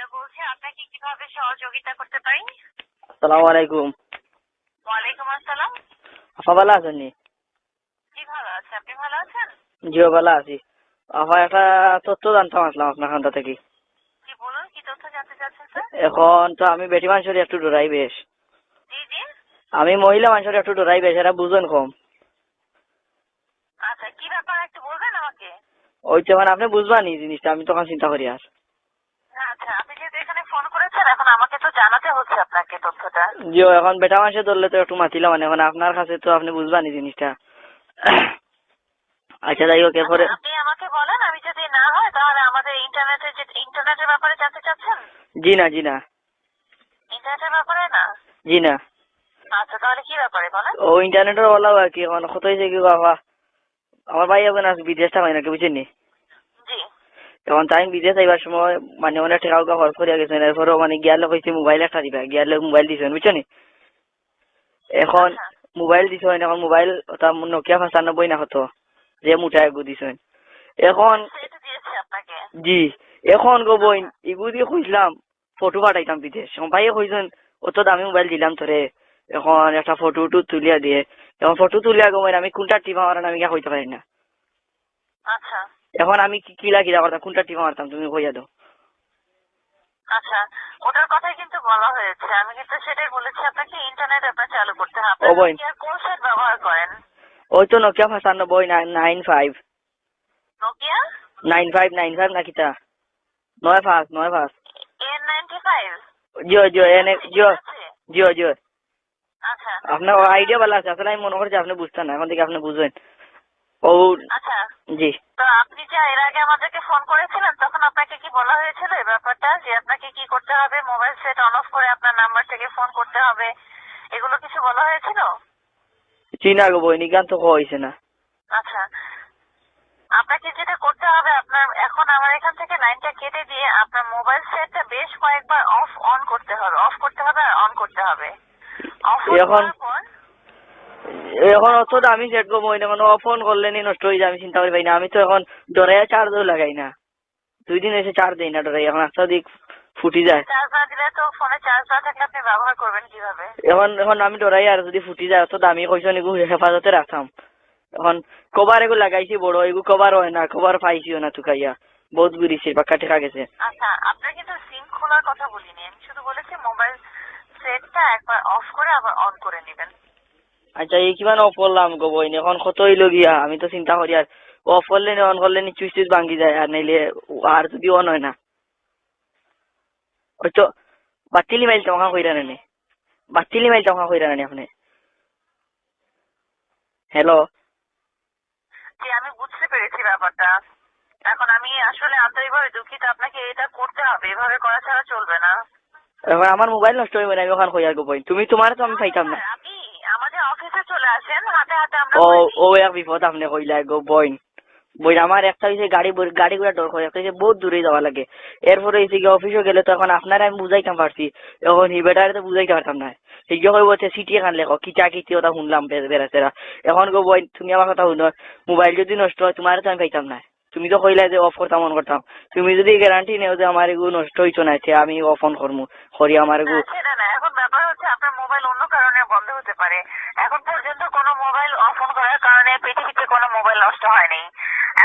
সায়রা বলছি, আপনাকে কিভাবে সহযোগিতা করতে পারি? আসসালামু আলাইকুম। ওয়ালাইকুম আসসালাম। আপা ভালো আছেন নি? জি ভালো আছে, আপনি ভালো আছেন? জিও ভালো আছি। আপা একটা তথ্য জানতাম আসলাম আপনার খান্তা থেকে। জি বলুন, কি তথ্য জানতে চাচ্ছেন স্যার? এখন তো আমি বেটি মানুষের একটু ডরাই বেশ। জি জি। আমি মহিলা মানুষের একটু ডরাই বেশ, এরা বুঝেন কম। আচ্ছা, কি ব্যাপার একটু বলবেন আমাকে? ওই তো মানে আপনি বুঝবানি জিনিসটা, আমি তখন চিন্তা করি আর। আচ্ছা, আপনি যেহেতু এখানে ফোন করেছেন, এখন আমাকে তো জানাতে হচ্ছে আপনাকে তথ্যটা। জিও এখন বেটা মানুষের ধরলে তো একটু মাতিলাম, মানে এখন আপনার কাছে তো আপনি বুঝবানি জিনিসটা। আচ্ছা যাই হোক, এরপরে আচ্ছা, আপনি আমাকে বলেন, আমি যদি না হয় তাহলে আমাদের ইন্টারনেটের ব্যাপারে জানতে চাচ্ছেন? জি না জি না ইন্টারনেটের ব্যাপারে না? জি না। আচ্ছা, তাহলে কি ব্যাপারে বলেন? ও ইন্টারনেটের বলা আর কি, এখন কত হয়েছে কি বাবা, আমার ভাই এখন বিদেশ থাকাই নাকি বুঝছেন নি। জি। এখন তাই বিদেশ আইবার সময় মানে অনেক টাকা খরচ করিয়া গেছেন, এরপরেও মানে গিয়ার লোক হয়েছে মোবাইল একটা দিবা, গিয়ার লোক মোবাইল দিছেন বুঝছো নি। এখন আচ্ছা। মোবাইল দিছেন, এখন মোবাইল ওটা নোকিয়া 95 না হতো, যে মুঠা এগু দিছেন। এখন সেটা দিয়েছে আপনাকে? জি, এখন গো বইন এগু দিয়ে খুঁজলাম ফটো পাঠাইতাম বিদেশ, এখন ভাইয়ে কইছেন অত দামি মোবাইল দিলাম তোরে, এখন একটা ফটো তুলিয়া দিয়ে, এখন ফটো তুলিয়া গো বইন আমি কোনটা টিপা মারান আমি কইতে পারি না। আচ্ছা এখন আমি কিলা কিলা করতাম, কোনটা টিপা মারতাম তুমি কইয়া দাও। আচ্ছা, ওটার কথাই কিন্তু বলা হয়েছে। আমি কিন্তু সেটাই বলেছি আপনাকে, ইন্টারনেট আপনার চালু করতে হবে। ও বোন, আপনি আর কোন সেট ব্যবহার করেন? ওই তো নোকিয়া 95 নোকিয়া 95 না কিতা 95 N95? জিও জিও এনে জিও আছে? জিও জিও। আচ্ছা আপনার আইডিয়া ভালো আছে, আসলে আমি মনে করছি আপনি বুঝতেন না, এখন থেকে আপনি বুঝবেন। ও আচ্ছা। জি। তো আপনি যে এর আগে আমাদেরকে ফোন করেছিলেন, তখন আপনাকে কি বলা হয়েছিল এই ব্যাপারটা, যে আপনাকে কি করতে হবে? মোবাইল সেট অন অফ করে আপনার নাম্বার থেকে ফোন করতে হবে, এগুলো কিছু বলা হয়েছিল? চিনা গো বই নিগান তো হয়েছে না। আচ্ছা, আপনাকে যেটা করতে হবে, আপনার এখন আমার এখান থেকে লাইনটা কেটে দিয়ে আপনার মোবাইল সেটটা বেশ কয়েকবার অফ অন করতে হবে, অফ করতে হবে আর অন করতে হবে। অফ এখন করার পর এখন অত আমি সেট করবো, এখন ফোন করলে নি নষ্ট হয়ে যায়, আমি চিন্তা করি পাই না। আমি তো এখন ডরাইয়া চার্জও লাগাই না, 2 দিন এসে চার্জ দেই না ডরাই, এখন আস্তে দিক ফুটি যায়। চার্জ না দিলে তো, ফোনে চার্জ না থাকলে আপনি ব্যবহার করবেন কিভাবে? এখন এখন আমি ডরাই আর যদি ফুটি যায় অত দামি কইছো নিগু হেফাজতে রাখতাম। এখন কভার এগু লাগাইছি বড়, এগু কভার হয় না, কভার পাইছিও না তুকাইয়া, বহুত ঘুরিছি পাক্কা ঠেকা গেছে। আচ্ছা, আপনার কিন্তু সিম খোলার কথা বলিনি, আমি শুধু বলেছি মোবাইল সেটটা একবার অফ করে আবার অন করে নেবেন। আচ্ছা এই কিমান অফ করলাম গো বইন, এখন কত হইল গিয়া, আমি তো চিন্তা করি আর অফ করলে নি অন করলে নি চুইচ ভাঙ্গি যায়, আর নাইলে আর যদি অন হয় না ওই তো বাতিলি মাইল টাকা কইরা নেনে, বাতিলি মাইল টাকা কইরা নেনে আপনি। হ্যালো। জি, আমি বুঝতে পেরেছি ব্যাপারটা। এখন আমি আসলে আন্তরিকভাবে দুঃখিত, আপনাকে এটা করতে হবে, এভাবে করা ছাড়া চলবে না। এখন আমার মোবাইল নষ্ট হইবে না, আমি ওখান কইয়া গো বইন, তুমি তোমার তো আমি পাইতাম না। আপনি আমাদের অফিসে চলে আসেন, হাতে হাতে আমরা ও করে দিই। ও এক বিপদ আপনি কইলা গো বইন। বই আমার একটা হইছে গাড়ি ঘোড়া ডর করে, একটা হইছে বহুত দূরে যাওয়া লাগে। এরপরে হইছে কি অফিসে গেলে তো এখন আপনারা আমি বুঝাইতাম পারছি, এখন হি বেটারে তো বুঝাইতে পারতাম না। সেই কই বলছে সিটি এখান লেখো কিটা কিটি ওটা শুনলাম বেড়াতেরা। এখন গো বই তুমি আমার কথা শুনো, মোবাইল যদি নষ্ট হয় তোমার তো আমি পাইতাম না। তুমি তো কইলা যে অফ করতাম অন করতাম, তুমি যদি গ্যারান্টি নেও যে আমার এগু নষ্ট হইতো না, আমি অফ অন করবো করি আমার এগু। সেটা না, এখন ব্যাপার হচ্ছে আপনার মোবাইল অন্য কারণে বন্ধ হতে পারে। এখন পর্যন্ত কোনো মোবাইল অফ অন করার কারণে পৃথিবীতে কোনো মোবাইল নষ্ট হয়নি।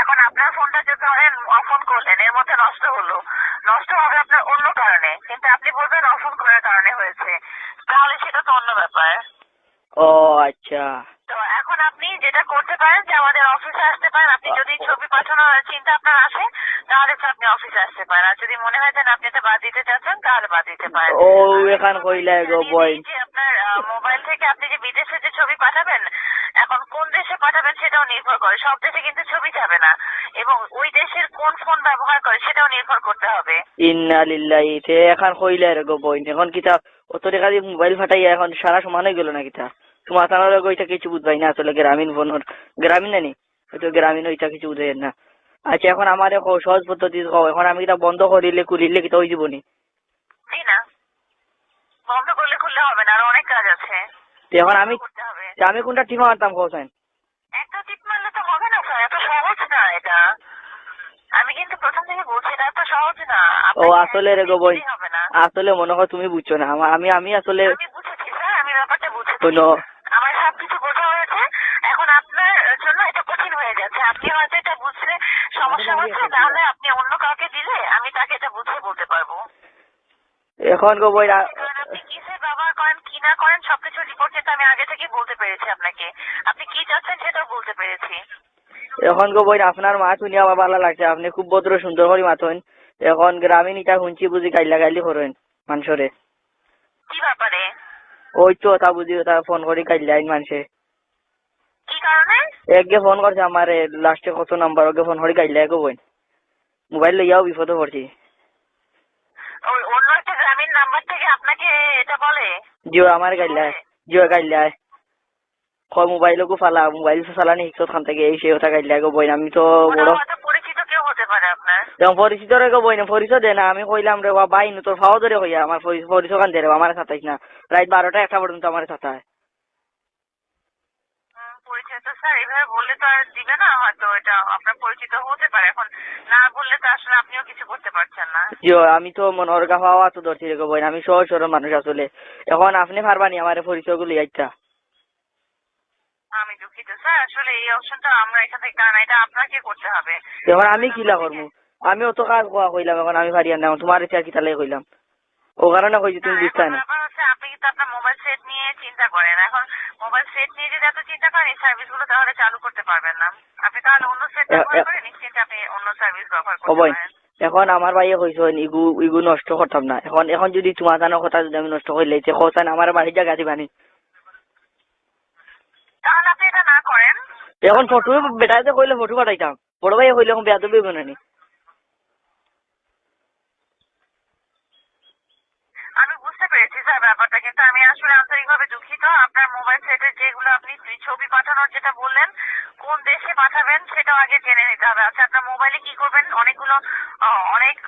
এখন আপনার ফোনটা যে ধরেন অফ অন করলেন, এর মধ্যে নষ্ট হলো, নষ্ট হবে আপনার অন্য কারণে, কিন্তু আপনি বলবেন অফ অন করার কারণে হয়েছে, তাহলে সেটা তো অন্য ব্যাপার। ও আচ্ছা। তো এখন আপনি যেটা করতে পারেন যে আমাদের অফিসে আসতে পারেন। আপনি যদি ছবি পাঠানোর চিন্তা আপনার আসে, তাহলে তো আপনি অফিসে আসতে পারেন। আর যদি মনে হয় যে না, আপনি এটা বাদ দিতে চাচ্ছেন, তাহলে বাদ দিতে পারেন। ও এখান কইলা গো বই। যে আপনার মোবাইল থেকে আপনি যে বিদেশে যে ছবি পাঠাবেন, এখন কোন দেশে পাঠাবেন সেটাও নির্ভর করে। সব দেশে কিন্তু ছবি যাবে না, এবং ওই দেশের কোন ফোন ব্যবহার করে সেটাও নির্ভর করতে হবে। ইন্না লিল্লাহি, তে এখন কইলা রে গো বই, এখন কিতা অত টাকা দিয়ে মোবাইল ফাটাইয়া এখন সারা সমান হয়ে গেল না কিতা। তোমার তানোর ওইটা কিছু বুঝবাই না, আসলে গ্রামীণ ফোনের গ্রামীণ নানি হয়তো গ্রামীণ ওইটা কিছু বুঝাই না। আচ্ছা এখন আমার সহজ পদ্ধতি কও, এখন আমি কিতা বন্ধ করিলে খুলিলে কিতা হয়ে যাবনি? জি না, বন্ধ করলে খুললে হবে না, আরো অনেক কাজ আছে এখন করতে হবে। আমি কোনটা টিপা মারতাম কোসাইন? একটা টিপ মারলে তো হবে না স্যার, এত সহজ না এটা। আমি কিন্তু প্রথম থেকে বলছি এটা তো সহজ না। ও আপনাকে আসলে রে একদমই গো বোন, দিলেই হবে না। আসলে মনে হয় তুমি বুঝছো না। আমি আসলে আমি বুঝেছি স্যার, আমি ব্যাপারটা বুঝেছি। কোনো আমার সবকিছু বোঝা হয়েছে। এখন আপনার জন্য এটা কঠিন হয়ে যাচ্ছে। আপনি হয়তো এটা বুঝতে সমস্যা হচ্ছে, তাহলে আপনি অন্য কাউকে দিলে আমি তাকে এটা বুঝিয়ে বলতে পারবো। এখন গো বোন কারণ আপনি কিসের ব্যবহার করেন কি না করেন সবকিছু রিপোর্ট কিন্তু আমি আগে থেকেই বলতে পেরেছি আপনাকে। আপনি কি চাচ্ছেন সেটাও বলতে পেরেছি। এখন গো বোন আপনার মা শুনি আমার ভালো লাগছে। আপনি খুব ভদ্র সুন্দর করে মাথেন। এখন গ্রামীণ এটা শুনছি বুঝি গাইলা গাইলি করেন মানুষরে। কি ব্যাপারে? ওই তো তা বুঝি তা ফোন করে গাইলাইন মানুষে। কি কারণে? একগে ফোন করছে আমার লাস্টে কত নাম্বার ওকে ফোন করে গাইলাই গো বোন। মোবাইল লইয়াও বিপদে পড়ছি। ওই অন্য একটা গ্রামীণ নাম্বার থেকে আপনাকে এটা বলে? জিও আমার গাইলাই, জিও গাইলাই কয় মোবাইলকো ফালা, মোবাইল ফালানি শিখছ খান থেকে এই সেই কথা গাইলাই গো বোন। আমি তো ওরা বড় হয়তো পরিচিত কেউ হতে পারে আপনার। যেমন পরিচিত রে গো বোন, পরিচয় দে না। আমি কইলাম রে বাই নু তোর ফাও ধরে হইয়া আমার পরিচয় কান দে রে, আমার সাতাইস না। রাত 12টা 1টা পর্যন্ত আমার সাথে। পরিচয় তো স্যার এইভাবে বললে তো আর দিবে না, হয়তো এটা আপনার পরিচিত হতে পারে। এখন না বললে তো আসলে আপনিও কিছু করতে পারছেন না। জিও আমি তো মনোর গাফাওয়া তো ধরছি রে গো বোন। আমি সহজ সরল মানুষ আসলে। এখন আপনি পারবানি আমার পরিচয় গুলো আইতা? আমি দুঃখিত স্যার, আসলে এই অপশনটা আমরা এখান থেকে, কারণ এটা আপনাকে করতে হবে। এখন আমি কিলা করবো? আমি অত কাজ কোয়া কইলাম, এখন আমি পারি না। তোমার ইচ্ছা কি তাহলে কইলাম, ও কারণে কইছি তুমি বুঝতে না। ব্যাপার হচ্ছে আপনি কিন্তু আপনার মোবাইল সেট নিয়ে চিন্তা করেন। এখন মোবাইল সেট নিয়ে যদি এত চিন্তা করেন এই সার্ভিস গুলো তাহলে চালু করতে পারবেন না। আপনি তাহলে অন্য সেট ব্যবহার করে নিশ্চিন্তে আপনি অন্য সার্ভিস ব্যবহার করতে বোন পারেন। এখন আমার ভাইয়ে কইছ ইগু ইগু নষ্ট করতাম না। এখন এখন যদি তোমার জানো কথা যদি আমি নষ্ট করে লাইছে কোথায় আমার বাড়ির জায়গা দিবানি। তাহলে আপনি এটা না করেন। এখন ফটো বেটাতে কইলে ফটো পাঠাইতাম, বড় ভাইয়ে কইলে এখন বেয়াদবি বানানি। আমি বুঝতে পেরেছি স্যার ব্যাপারটা, কিন্তু আমি আসলে আন্তরিকভাবে দুঃখিত। আপনার মোবাইল সেটের যেগুলো আপনি ছবি পাঠানোর যেটা বললেন, কোন দেশে পাঠাবেন সেটাও আগে জেনে নিতে হবে। আচ্ছা আপনার মোবাইলে কি করবেন, অনেকগুলো অনেক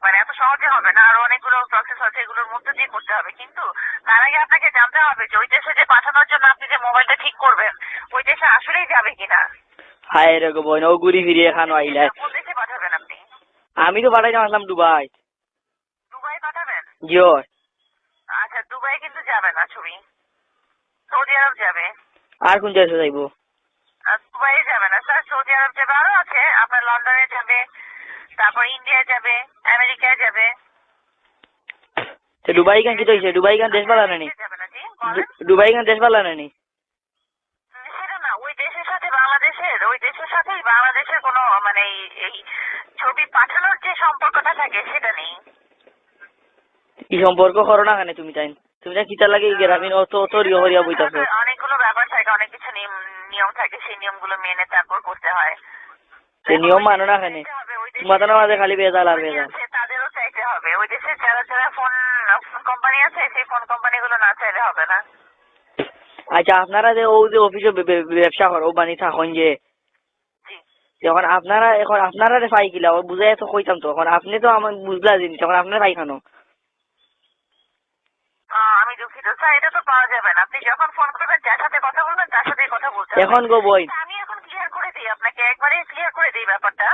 মানে এত সহজে হবে না, আরো অনেকগুলো প্রসেস আছে, এগুলোর মধ্যে দিয়ে করতে হবে। কিন্তু তার আগে আপনাকে জানতে হবে যে ওই দেশে যে পাঠানোর জন্য আপনি যে মোবাইলটা ঠিক করবেন ওই দেশে আসলেই যাবে কিনা। হায় রে গো বোন, ও ঘুরি ফিরে এখানো আইলাই। কোন দেশে পাঠাবেন আপনি? আমি তো পাঠাইতাম আসলাম দুবাই। দুবাই পাঠাবেন? জিও। আচ্ছা দুবাই কিন্তু যাবে না ছবি, সৌদি আরব যাবে। আর কোন দেশে যাইবো? দুবাই যাবে না স্যার, সৌদি আরব যাবে, আরো আছে আপনার লন্ডনে যাবে, তারপর ইন্ডিয়া যাবে, আমেরিকায় যাবে। দুবাই গান কি তো হইছে? দুবাই গান দেশ ভালো নানি? যাবে না জি বলেন। দুবাই গান দেশ ভালো নানি? সেটা না, ওই দেশের সাথে বাংলাদেশের, ওই দেশের সাথেই বাংলাদেশের কোনো মানে এই ছবি পাঠানোর যে সম্পর্কটা থাকে সেটা নেই। কি সম্পর্ক করো না কেন তুমি তাই? তুমি যা কিতা লাগে গ্রামীণ অত অত রিয়া হরিয়া বইতাছো। অনেকগুলো ব্যাপার থাকে, অনেক কিছু নিয়ম থাকে, সেই নিয়মগুলো মেনে তারপর করতে হয়। সে নিয়ম মানো না কেন? তোমার মাঝে খালি বেজাল আর বেজাল। তাদেরও চাইতে হবে, ওই দেশের যারা যারা ফোন কোম্পানি আছে সেই ফোন কোম্পানিগুলো না চাইলে হবে না। আচ্ছা আপনারা যে ও যে অফিসে ব্যবসা করো বানি থাকুন যে, এখন আপনারা পাই কিলা ও বুঝাই তো কইতাম তো। এখন আপনি তো আমার বুঝলা জিনিস, এখন আপনারা পাই খানো। আমি দুঃখিত স্যার, এটা তো পাওয়া যাবে না। আপনি যখন ফোন করবেন যার সাথে কথা বলবেন তার সাথেই কথা বলতে হবে। এখন গো বই আমি এখন ক্লিয়ার করে দিই আপনাকে, একবারে ক্লিয়ার করে দিই ব্যাপারটা,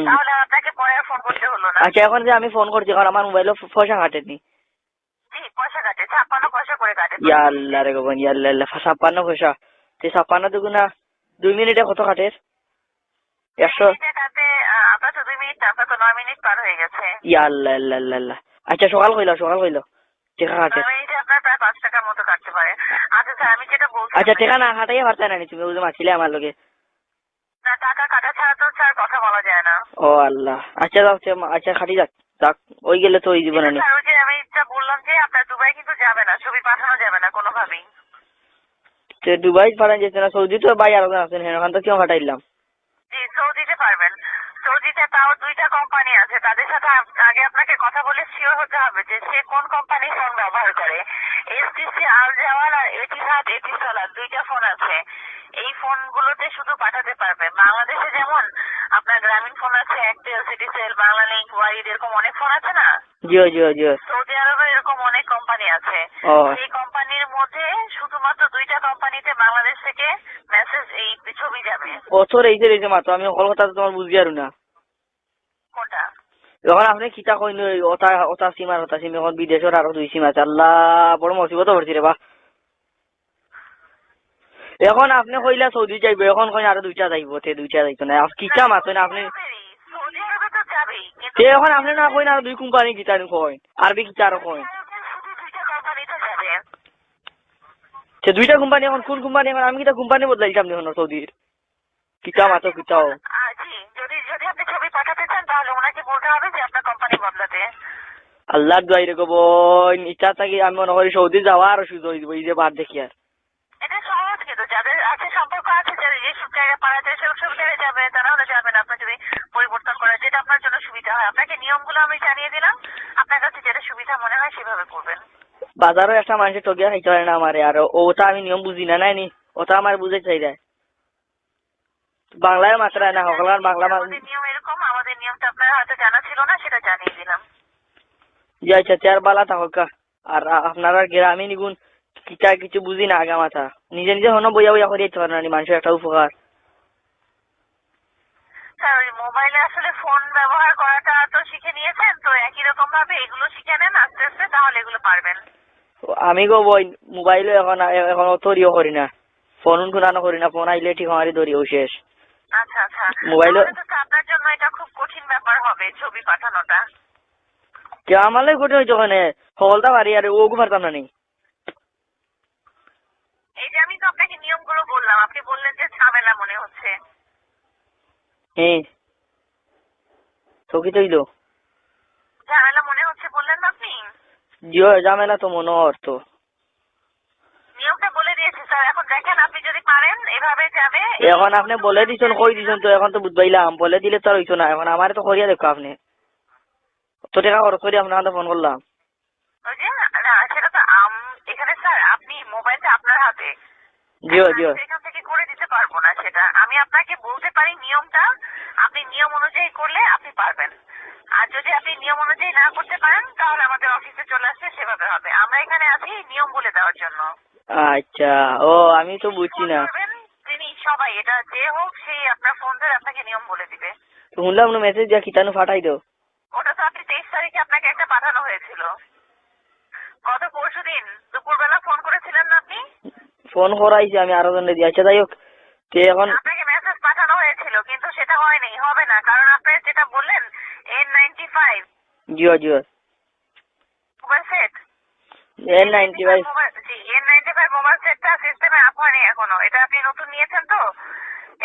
তাহলে আপনাকে পরে আর ফোন করতে হলো না। আচ্ছা এখন যে আমি ফোন করছি, এখন আমার মোবাইলে পয়সা কাটেনি। জি পয়সা কাটে, 56 পয়সা করে কাটে। ইয়াল্লা রে গোবন, ইয়াল্লা 56 পয়সা। 56 দুগুনা 2 মিনিটে কত কাটে? 100 কাটে। আপনার তো 2 মিনিট, আপনার তো 9 মিনিট পার হয়ে গেছে। ইয়াল্লা আল্লাহ। আচ্ছা সকাল কইলো টেকা কাটে। আপনার প্রায় 5 টাকার মতো কাটতে পারে। আচ্ছা স্যার আমি যেটা বলছি, আচ্ছা টেকা না কাটাই পারতা না তুমি বুঝে মাছিলে আমার লগে। না টাকা কাটা ছাড়া তো স্যার কথা বলা যায় না। ও আল্লাহ। আচ্ছা যাও, আচ্ছা খাটি যাক ওই গেলে তো ওই জীবন নেই। স্যার ওই যে আমি যা বললাম যে আপনার দুবাই কিন্তু যাবে না, ছবি পাঠানো যাবে না কোনোভাবেই। দুবাই পাঠান যেতে না, সৌদি তো ভাই আরো আছেন, ওখান তো কেউ কাটাইলাম। জি সৌদিতে পারবেন। সৌদিতে তাও 2টা কোম্পানি আছে, তাদের সাথে আগে আপনাকে কথা বলে শিওর হতে হবে যে সে কোন কোম্পানির ফোন ব্যবহার করে। এসটিসি, আল জাওয়াল আর এটিহাদ এটিসালাত 2টা ফোন আছে। এই ফোনগুলোতে শুধু পাঠাতে পারবে। বাংলাদেশে যেমন আপনার গ্রামীণ ফোন আছে, এয়ারটেল, সিটিসেল, বাংলালিংক, ওয়াইড, এরকম অনেক ফোন আছে না? জিও। সৌদি আরবে এরকম অনেক কোম্পানি আছে। সেই কোম্পানির মধ্যে শুধুমাত্র 2টা কোম্পানিতে বাংলাদেশ থেকে মেসেজ এই ছবি যাবে। বছর এই যে মাত্র আমি কলকাতা তোমার বুঝি আর না। এখন আপনি কিতা কইন ওটা ওটা সিম আর ওটা সিম এখন বিদেশের আরো 2 সিম আছে আল্লাহ বড় মুসিবত পড়ছি রে বা এখন আপনি কইলা সৌদি যাইবে এখন কইন আরো 2টা যাইব তে 2টা যাইতো না কিতা মাতন আপনি সৌদি আরবে তো যাবেই কিন্তু তে এখন আপনি না কইন আরো 2 কোম্পানি কিতা নি কইন আরবি কিতা আরো কইন শুধু 2টা কোম্পানি তো যাবে। সে 2টা কোম্পানি এখন কোন কোম্পানি এখন আমি কিতা কোম্পানি বদলাইতাম নি এখন সৌদির কিতা মাতো কিতাও জি যদি যদি আপনি ছবি পাঠাতে চান তাহলে ওনাকে বলতে হবে যে আপনার কোম্পানি বদলাতে। আল্লাহর দোয়াই রে গো বোন ইচ্ছা থাকি আমি মনে করি সৌদি যাওয়া আর সুযোগ দিব এই যে বাদ দেখি আর এটা সহজ কিন্তু যাদের আছে সম্পর্ক আছে যারা যেসব জায়গায় পাড়া যায় সেসব জায়গায় যাবে তারা হলে যাবেন আপনার যদি পরিবর্তন করা যেটা আপনার জন্য সুবিধা হয়। আপনাকে নিয়মগুলো আমি জানিয়ে দিলাম, আপনার কাছে যেটা সুবিধা মনে হয় সেভাবে করবেন। বাজারও একটা মানুষের ঠকিয়া খাইতে পারে না আমারে আর ওটা আমি নিয়ম বুঝি না নাই নি ওটা আমার বুঝে চাই যায় বাংলায় মাত্রায় না সকলার বাংলা আমাদের নিয়ম এরকম, আমাদের নিয়মটা আপনার হয়তো জানা ছিল না, সেটা জানিয়ে দিলাম। জি আচ্ছা চার বালা থাকা আর আপনারা গ্রামে নিগুন কিটা কিছু বুঝি না আগা মাথা নিজে নিজে হনো বইয়া বইয়া করে দিতে পারে না মানুষের একটা উপকার। স্যার ওই মোবাইলে আসলে ফোন ব্যবহার করাটা তো শিখে নিয়েছেন, তো একই রকম ভাবে এগুলো শিখে নেন আস্তে আস্তে, তাহলে এগুলো পারবেন। আমি গো বই মোবাইলে এখন এখন অতরিও করি না ফোন টুনানো করি না ফোন আইলে ঠিক আমারই ধরিও শেষ আচ্ছা আচ্ছা, মোবাইলে তাহলে তো আপনার জন্য এটা খুব কঠিন ব্যাপার হবে ছবি পাঠানোটা। কে আমালে কঠিন হইতো ওখানে সকলটা পারি আর ও পারতাম না নি এই যে আমি তো আপনাকে নিয়মগুলো বললাম, আপনি বললেন যে ঝামেলা মনে হচ্ছে। হ্যাঁ তো কি তৈলো ঝামেলা মনে হচ্ছে বললেন না আপনি? জিও ঝামেলা তো মনে অর্থ নিয়মটা বলে দিয়েছি স্যার, এখন দেখেন আপনি যদি পারেন এভাবে যাবে। এখন আপনি বলে দিছেন কই দিছেন তো এখন তো বুঝবাইলাম বলে দিলে তো আর হইতো না এখন আমার তো করিয়া দেখো আপনি তো টাকা খরচ করি আপনার ফোন করলাম। ওই যে না সেটা তো এখানে স্যার আপনি মোবাইলটা আপনার হাতে, জিও জিও এখান থেকে করে দিতে পারবো না, সেটা আমি আপনাকে বলতে পারি নিয়মটা, আপনি নিয়ম অনুযায়ী করলে আপনি পারবেন। আর যদি আপনি নিয়ম অনুযায়ী না করতে পারেন তাহলে আমাদের অফিসে চলে আসলে সেভাবে হবে। আমরা এখানে আছি নিয়ম বলে দেওয়ার জন্য। আচ্ছা ও আমি তো বুঝছি না তিনি সবাই এটা যে হোক সেই আপনার ফোন ধরে আপনাকে নিয়ম বলে দিবে। শুনলাম না মেসেজ দিয়া কিতানু ফাটাই দাও ওটা তো আপনি 23 তারিখে আপনাকে একটা পাঠানো হয়েছিল, গত পরশুদিন দুপুরবেলা ফোন করেছিলেন না আপনি? ফোন করাইছি আমি আরো জনে দিয়ে আচ্ছা যাই হোক তে এখন আপনাকে মেসেজ পাঠানো হয়েছিল কিন্তু সেটা হয়নি, হবে না, কারণ আপনি যেটা বললেন N95 Jio Jio mobile set N95 জি N95 মোবাইল সেটটা সিস্টেমে আপ হয়নি এখনো, এটা আপনি নতুন নিয়েছেন তো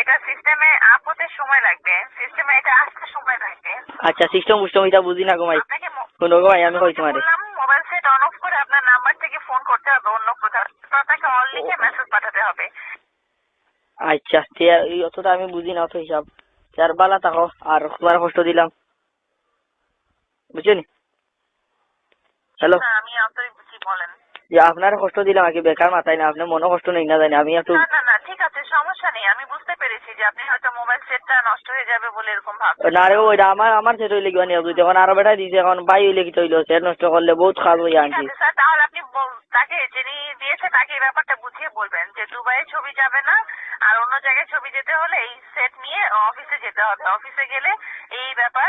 এটা সিস্টেমে আপ হতে সময় লাগবে, সিস্টেমে এটা আসতে সময় লাগবে। আচ্ছা সিস্টেম বুস্টেম এটা বুঝি না গোমাই আপনাকে শুনো গোমাই আমি কই তোমারে মোবাইল সেট অন অফ করে আপনার নাম্বার থেকে ফোন করতে হবে অন্য কোথাও, তো আপনাকে অল লিখে মেসেজ পাঠাতে হবে। আচ্ছা তে এই অতটা আমি বুঝি না অত হিসাব চার বালা থাকো আর তোমার কষ্ট দিলাম বুঝছেন। হ্যালো না আমি আপনার কি বলেন, যে আপনার কষ্ট দিলাম আগে বেকার মাথায় না আপনার মনে কষ্ট নেই না জানি আমি একটু না না না ঠিক আছে সমস্যা নেই, আমি বুঝতে পেরেছি যে আপনি হয়তো মোবাইল সেটটা নষ্ট হয়ে যাবে বলে এরকম ভাবছেন। না রে ওইটা আমার সেট হইলে কি নিয়ে বুঝতে এখন আরো বেটাই দিছে এখন বাই হইলে কি তৈল সেট নষ্ট করলে বহুত খারাপ হয়ে ঠিক আনছি। আছে স্যার, তাহলে আপনি তাকে যিনি দিয়েছে তাকে এই ব্যাপারটা বুঝিয়ে বলবেন যে দুবাইয়ে ছবি যাবে না, আর অন্য জায়গায় ছবি যেতে হলে এই সেট নিয়ে অফিসে যেতে হবে, অফিসে গেলে এই ব্যাপার